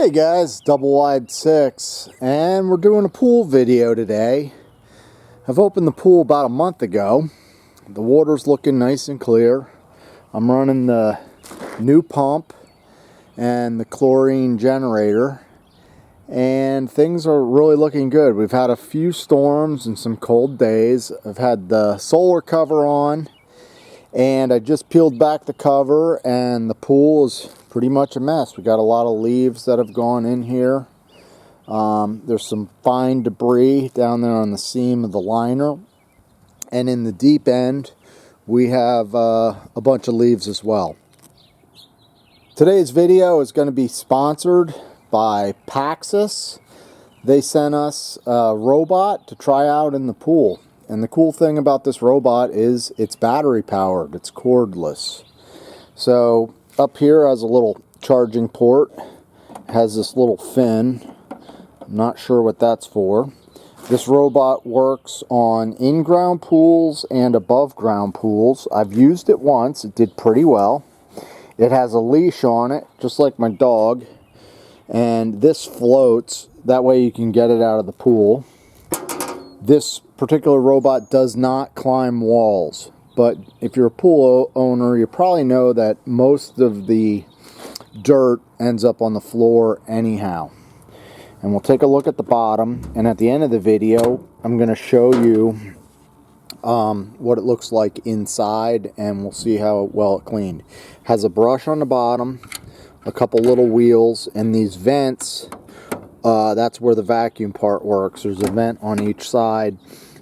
Hey guys, Double Wide 6, and we're doing a pool video today. I've opened the pool about a month ago. The water's looking nice and clear. I'm running the new pump and the chlorine generator, and things are really looking good. We've had a few storms and some cold days. I've had the solar cover on, and I just peeled back the cover, and the pool is pretty much a mess. We got a lot of leaves that have gone in here. There's some fine debris down there on the seam of the liner, and in the deep end we have a bunch of leaves as well. Today's video is going to be sponsored by Paxcess. They sent us a robot to try out in the pool, and the cool thing about this robot is it's battery powered, it's cordless. So up here has a little charging port, has this little fin. I'm not sure what that's for. This robot works on in-ground pools and above-ground pools. I've used it once. It did pretty well. It has a leash on it, just like my dog, and this floats. That way you can get it out of the pool. This particular robot does not climb walls, but if you're a pool owner, you probably know that most of the dirt ends up on the floor anyhow. And we'll take a look at the bottom, and at the end of the video I'm going to show you what it looks like inside, and we'll see how well it cleaned. Has a brush on the bottom, a couple little wheels, and these vents, that's where the vacuum part works. There's a vent on each side,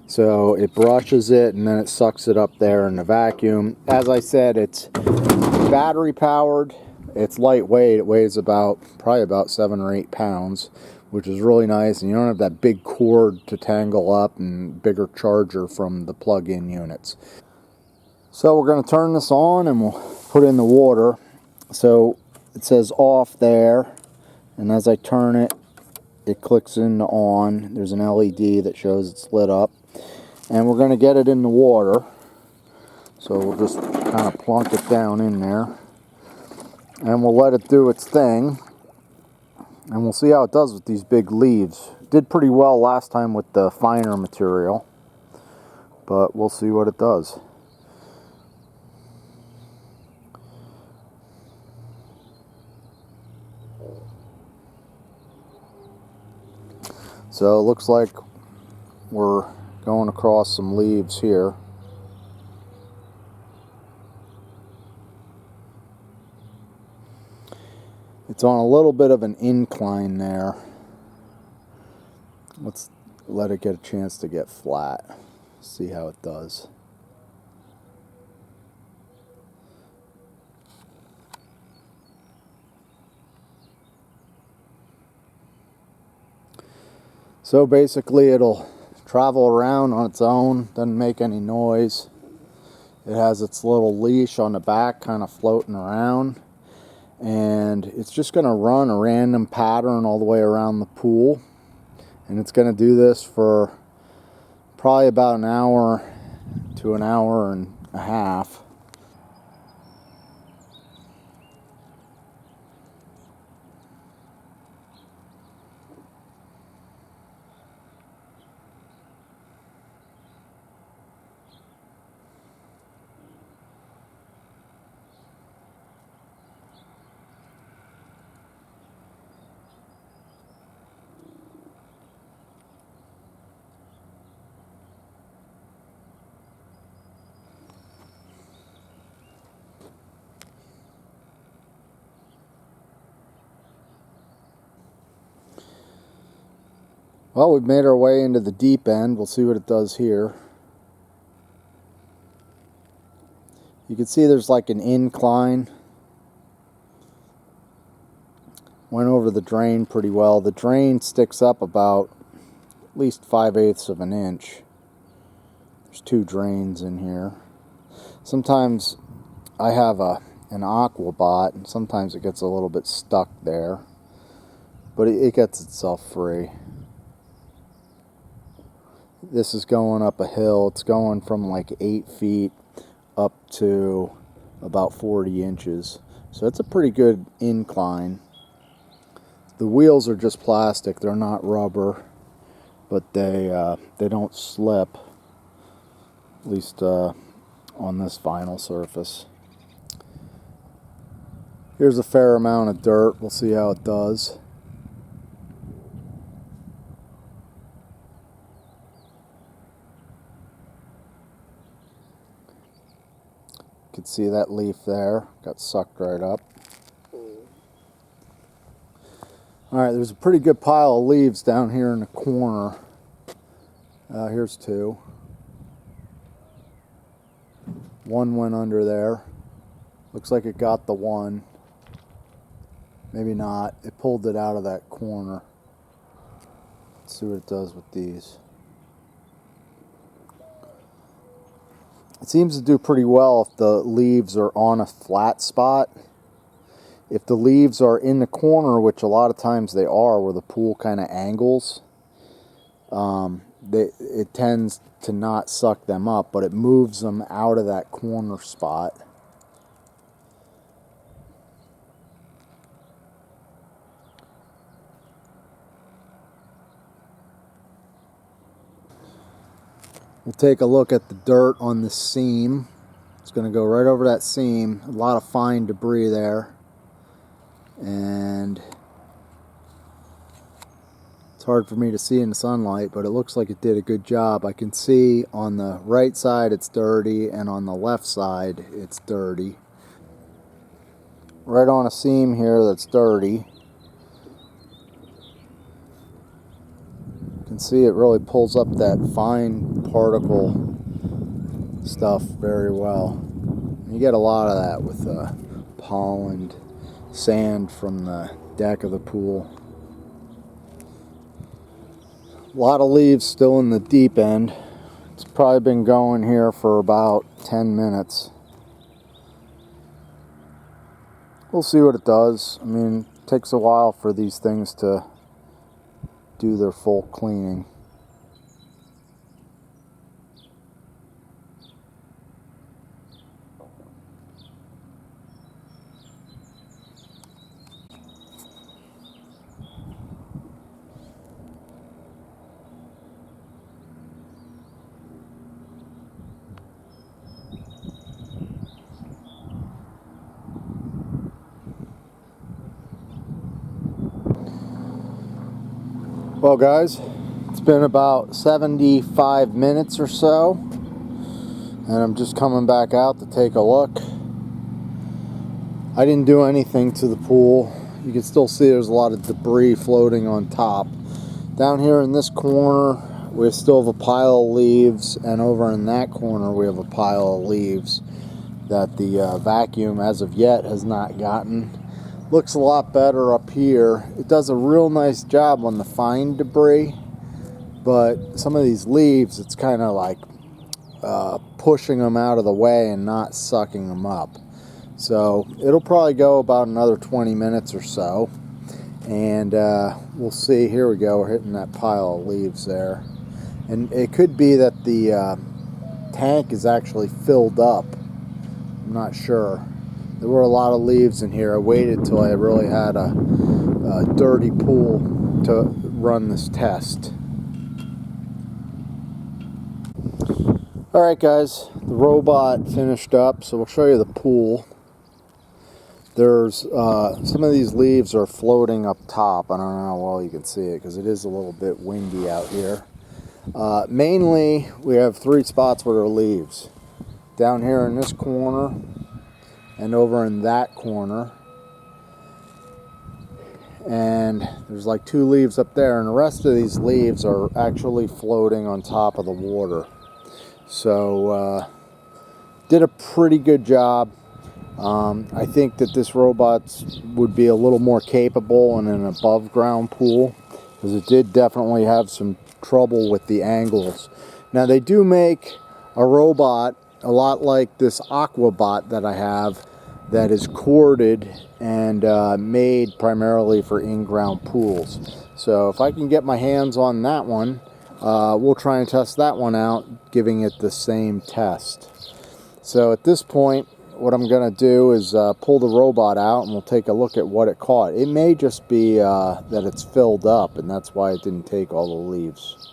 so it brushes it and then it sucks it up there in the vacuum. As I said, it's battery powered. It's lightweight. It weighs probably about 7 or 8 pounds, which is really nice, and you don't have that big cord to tangle up and bigger charger from the plug-in units. So we're going to turn this on and we'll put in the water. So it says off there, and as I turn it, it clicks into on. There's an LED that shows it's lit up, and we're going to get it in the water. So we'll just kind of plunk it down in there, and we'll let it do its thing, and we'll see how it does with these big leaves. It did pretty well last time with the finer material, but we'll see what it does. So it looks like we're going across some leaves here. It's on a little bit of an incline there. Let's let it get a chance to get flat. See how it does. So basically it'll travel around on its own, doesn't make any noise. It has its little leash on the back kind of floating around, and it's just going to run a random pattern all the way around the pool, and it's going to do this for probably about an hour to an hour and a half. Well, we've made our way into the deep end. We'll see what it does here. You can see there's like an incline. Went over the drain pretty well. The drain sticks up about at least 5/8 of an inch. There's 2 drains in here. Sometimes I have an Aquabot, and sometimes it gets a little bit stuck there, but it gets itself free. This is going up a hill. It's going from like 8 feet up to about 40 inches. So it's a pretty good incline. The The wheels are just plastic, they're not rubber, but they don't slip, at least on this vinyl surface. Here's a fair amount of dirt, we'll see how it does. You can see that leaf there, got sucked right up. Alright, there's a pretty good pile of leaves down here in the corner. Here's two. One went under there. Looks like it got the one. Maybe not. It pulled it out of that corner. Let's see what it does with these. It seems to do pretty well if the leaves are on a flat spot. If the leaves are in the corner, which a lot of times they are, where the pool kind of angles, it tends to not suck them up, but it moves them out of that corner spot. We'll take a look at the dirt on the seam. It's going to go right over that seam. A lot of fine debris there. And it's hard for me to see in the sunlight, but it looks like it did a good job. I can see on the right side it's dirty, and on the left side it's dirty. Right on a seam here that's dirty. You can see it really pulls up that fine particle stuff very well. You get a lot of that with pollen, sand from the deck of the pool. A lot of leaves still in the deep end. It's probably been going here for about 10 minutes. We'll see what it does. I mean, it takes a while for these things to do their full cleaning. Well guys, it's been about 75 minutes or so, and I'm just coming back out to take a look. I didn't do anything to the pool. You can still see there's a lot of debris floating on top. Down here in this corner, we still have a pile of leaves, and over in that corner we have a pile of leaves that the vacuum as of yet has not gotten. Looks a lot better up here. It does a real nice job on the fine debris, but some of these leaves, it's kind of like pushing them out of the way and not sucking them up. So it'll probably go about another 20 minutes or so, and we'll see. Here we go, we're hitting that pile of leaves there, and it could be that the tank is actually filled up. I'm not sure. There were a lot of leaves in here. I waited till I really had a dirty pool to run this test. Alright guys, the robot finished up, so we'll show you the pool. There's some of these leaves are floating up top. I don't know how well you can see it because it is a little bit windy out here. Mainly we have 3 spots where there are leaves. Down here in this corner, and over in that corner, and there's like 2 leaves up there, and the rest of these leaves are actually floating on top of the water. So did a pretty good job. I think that this robot would be a little more capable in an above ground pool, because it did definitely have some trouble with the angles. Now they do make a robot a lot like this Aquabot that I have, that is corded and made primarily for in-ground pools. So if I can get my hands on that one, we'll try and test that one out, giving it the same test. So at this point, what I'm going to do is pull the robot out and we'll take a look at what it caught. It may just be that it's filled up and that's why it didn't take all the leaves.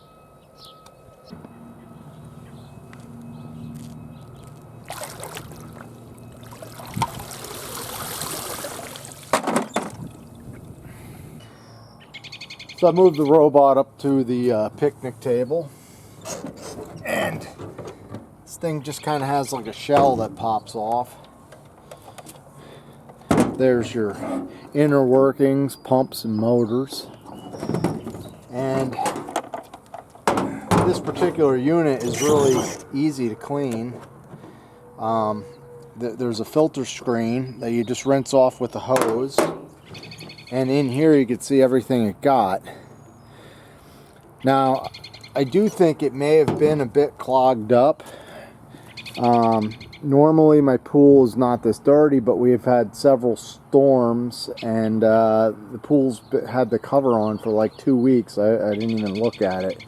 So I moved the robot up to the picnic table, and this thing just kind of has like a shell that pops off. There's your inner workings, pumps and motors. And this particular unit is really easy to clean. There's a filter screen that you just rinse off with a hose. And in here you can see everything it got. Now, I do think it may have been a bit clogged up. Normally my pool is not this dirty, but we've had several storms and the pool's had the cover on for like 2 weeks. I didn't even look at it.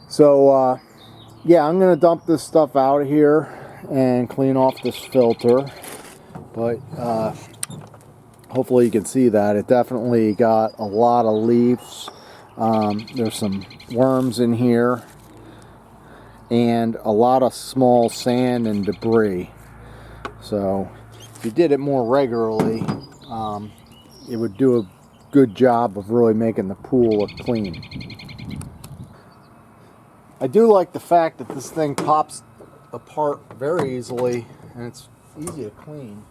So yeah, I'm gonna dump this stuff out of here and clean off this filter. But hopefully you can see that it definitely got a lot of leaves. There's some worms in here and a lot of small sand and debris. So if you did it more regularly, it would do a good job of really making the pool look clean. I do like the fact that this thing pops apart very easily and it's easy to clean.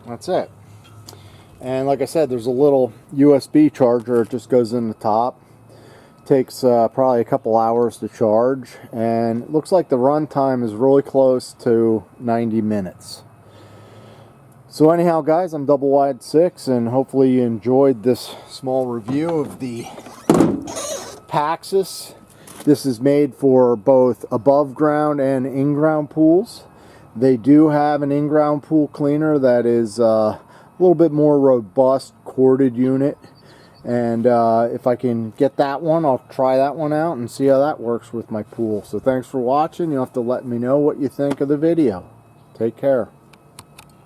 That's it. And like I said, there's a little USB charger. It just goes in the top. Takes probably a couple hours to charge, and it looks like the run time is really close to 90 minutes. So anyhow, guys, I'm Double Wide 6, and hopefully you enjoyed this small review of the Paxcess. This is made for both above ground and in-ground pools. They do have an in-ground pool cleaner that is a little bit more robust corded unit. And if I can get that one, I'll try that one out and see how that works with my pool. So thanks for watching. You'll have to let me know what you think of the video. Take care.